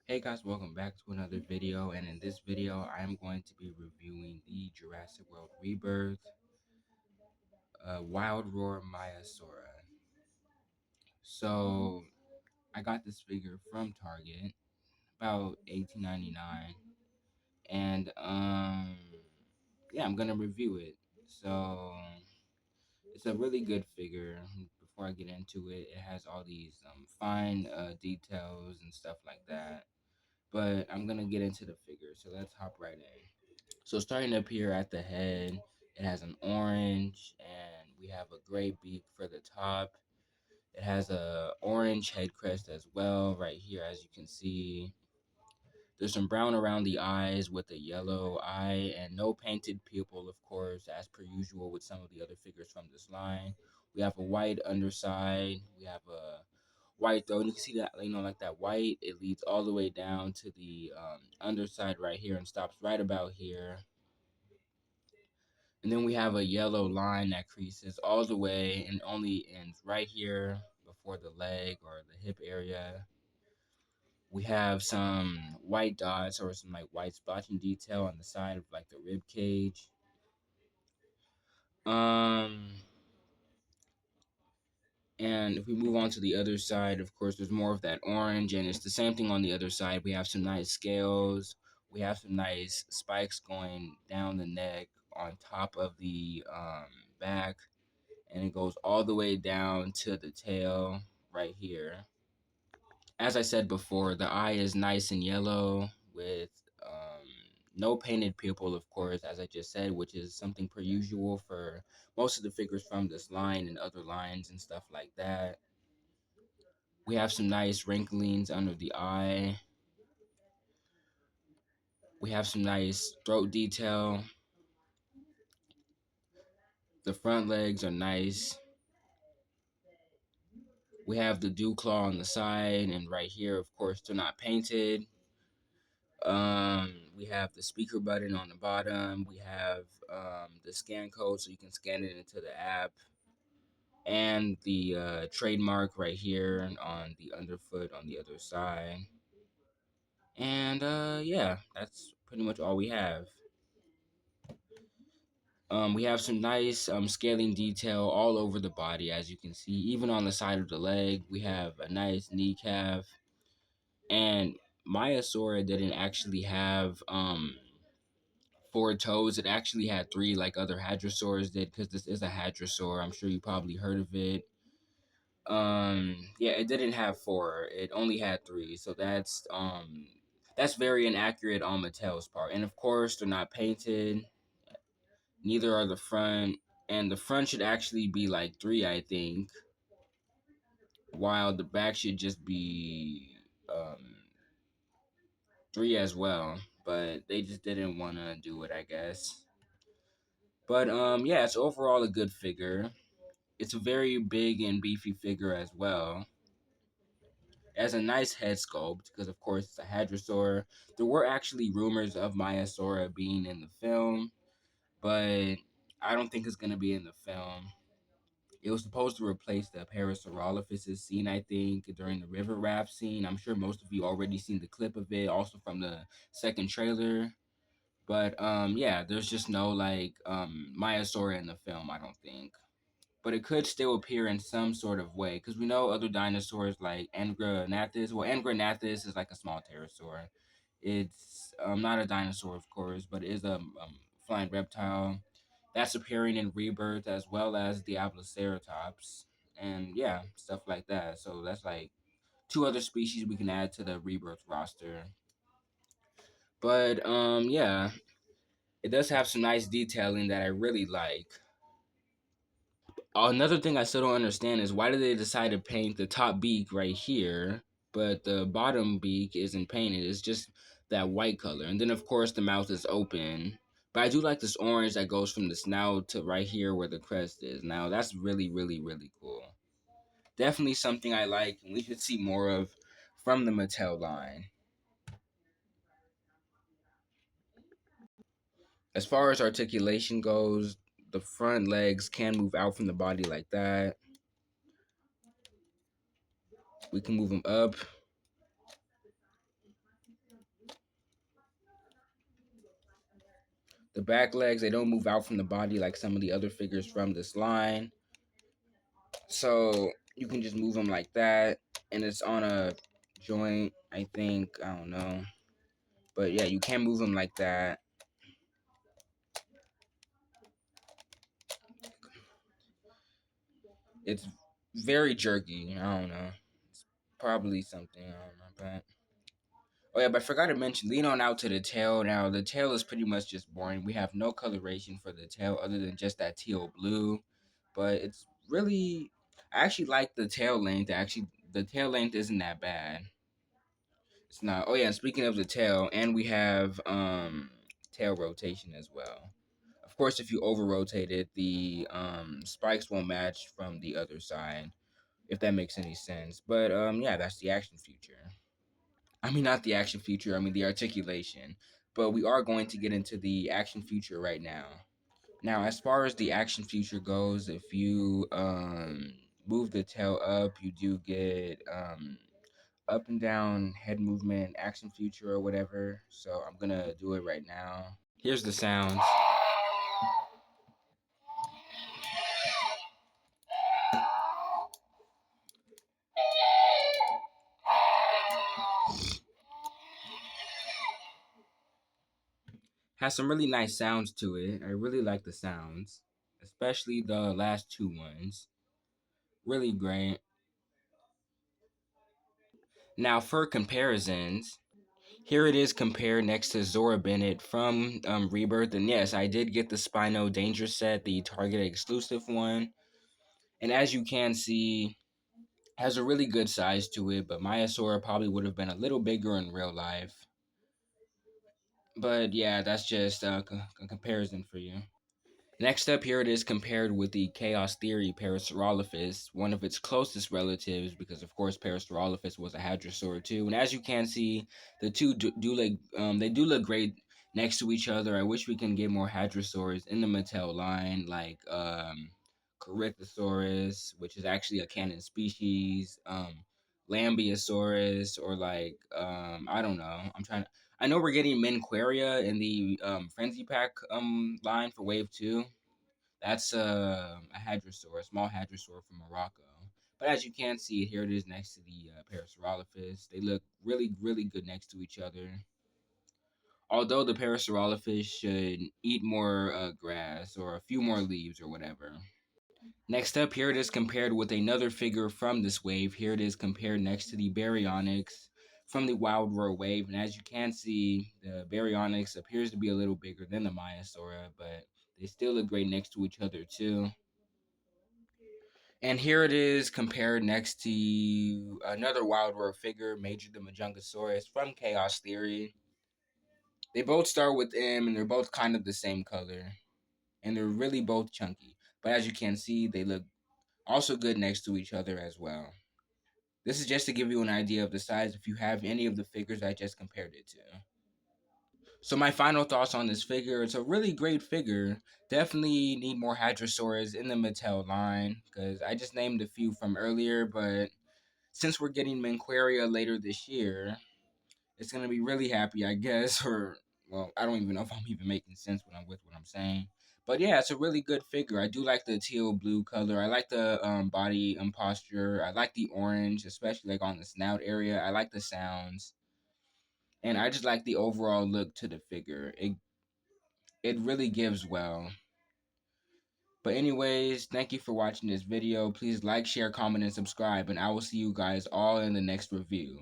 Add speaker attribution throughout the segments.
Speaker 1: Hey guys, welcome back to another video, and in this video I am going to be reviewing the Jurassic World Rebirth Wild Roar Maiasaura. So I got this figure from Target about $18.99, and yeah, I'm gonna review it. So it's a really good figure. Before I get into it, it has all these fine details and stuff like that. But I'm gonna get into the figure, so let's hop right in. So starting up here at the head, it has an orange, and we have a gray beak for the top. It has a orange head crest as well, right here, as you can see. There's some brown around the eyes with a yellow eye, and no painted pupil, of course, as per usual with some of the other figures from this line. We have a white underside. We have a white throat. And you can see that, like that white, it leads all the way down to the underside right here and stops right about here. And then we have a yellow line that creases all the way and only ends right here before the leg or the hip area. We have some white dots or some like white splotching detail on the side of like the rib cage. Um, and if we move on to the other side, of course, there's more of that orange, and it's the same thing on the other side. We have some nice scales. We have some nice spikes going down the neck on top of the back, and it goes all the way down to the tail right here. As I said before, the eye is nice and yellow with no painted pupil, of course, as I just said, which is something per usual for most of the figures from this line and other lines and stuff like that. We have some nice wrinklings under the eye. We have some nice throat detail. The front legs are nice. We have the dew claw on the side, and right here, of course, they're not painted. We have the speaker button on the bottom. We have the scan code so you can scan it into the app, and the trademark right here on the underfoot on the other side. And yeah, that's pretty much all we have. We have some nice scaling detail all over the body, as you can see. Even on the side of the leg, we have a nice kneecap. And Maiasaura didn't actually have four toes. It actually had three, like other Hadrosaurs did, because this is a Hadrosaur. I'm sure you probably heard of it. Yeah, it didn't have four. It only had three. So that's very inaccurate on Mattel's part. And of course, they're not painted. Neither are the front. And the front should actually be like three, I think. While the back should just be three as well. But they just didn't want to do it, I guess. But yeah, it's overall a good figure. It's a very big and beefy figure as well. It has a nice head sculpt because, of course, it's a Hadrosaur. There were actually rumors of Maiasaura being in the film, but I don't think it's going to be in the film. It was supposed to replace the Parasaurolophus scene, I think, during the river raft scene. I'm sure most of you already seen the clip of it, also from the second trailer. But yeah, there's just no like Maiasaura in the film, I don't think. But it could still appear in some sort of way because we know other dinosaurs like Angranathus. Well, Angranathus is like a small pterosaur. It's not a dinosaur, of course, but it is a flying reptile that's appearing in Rebirth, as well as the Diabloceratops, and yeah, stuff like that. So that's like two other species we can add to the Rebirth roster. But yeah, it does have some nice detailing that I really like. Another thing I still don't understand is why did they decide to paint the top beak right here, but the bottom beak isn't painted? It's just that white color. And then, of course, the mouth is open. But I do like this orange that goes from the snout to right here where the crest is. Now, that's really, really, really cool. Definitely something I like, and we should see more of from the Mattel line. As far as articulation goes, the front legs can move out from the body like that. We can move them up. back legs, they don't move out from the body like some of the other figures from this line. So you can just move them like that, and it's on a joint, I think. I don't know. But yeah, you can move them like that. It's very jerky. I don't know. It's probably something. I don't know. But oh yeah, but I forgot to mention, lean on out to the tail. Now the tail is pretty much just boring. We have no coloration for the tail other than just that teal blue. But it's really, I actually like the tail length. Actually, the tail length isn't that bad. It's not. Oh yeah, and speaking of the tail, and we have tail rotation as well. Of course, if you over rotate it, the spikes won't match from the other side, if that makes any sense. But yeah, that's the action feature. I mean, not the action feature. I mean the articulation. But we are going to get into the action feature right now. Now, as far as the action feature goes, if you move the tail up, you do get up and down head movement action feature or whatever. So I'm gonna do it right now. Here's the sounds. Has some really nice sounds to it. I really like the sounds, especially the last two ones. Really great. Now for comparisons, here it is compared next to Zora Bennett from Rebirth. And yes, I did get the Spino Danger set, the Target exclusive one. And as you can see, has a really good size to it, but Maiasaura probably would have been a little bigger in real life. But yeah, that's just a comparison for you. Next up, here it is compared with the Chaos Theory Parasaurolophus, one of its closest relatives, because of course Parasaurolophus was a Hadrosaur too. And as you can see, the two they do look great next to each other. I wish we can get more Hadrosaurs in the Mattel line, like Corythosaurus, which is actually a canon species, Lambeosaurus, or like I don't know. I know we're getting Menquaria in the Frenzy Pack line for Wave 2. That's a Hadrosaur, a small Hadrosaur from Morocco. But as you can see, here it is next to the Parasaurolophus. They look really, really good next to each other. Although the Parasaurolophus should eat more grass or a few more leaves or whatever. Next up, here it is compared with another figure from this wave. Here it is compared next to the Baryonyx from the Wild Roar wave. And as you can see, the Baryonyx appears to be a little bigger than the Maiasaura, but they still look great next to each other too. And here it is compared next to another Wild Roar figure, Major the Majungasaurus from Chaos Theory. They both start with M, and they're both kind of the same color. And they're really both chunky. But as you can see, they look also good next to each other as well. This is just to give you an idea of the size if you have any of the figures I just compared it to. So my final thoughts on this figure, it's a really great figure. Definitely need more Hadrosaurs in the Mattel line, because I just named a few from earlier, but since we're getting Menquaria later this year, it's going to be really happy, I guess, or, well, I don't even know if I'm even making sense when I'm with what I'm saying. But yeah, it's a really good figure. I do like the teal blue color. I like the body posture. I like the orange, especially like on the snout area. I like the sounds. And I just like the overall look to the figure. It really gives well. But anyways, thank you for watching this video. Please like, share, comment, and subscribe. And I will see you guys all in the next review.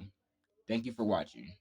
Speaker 1: Thank you for watching.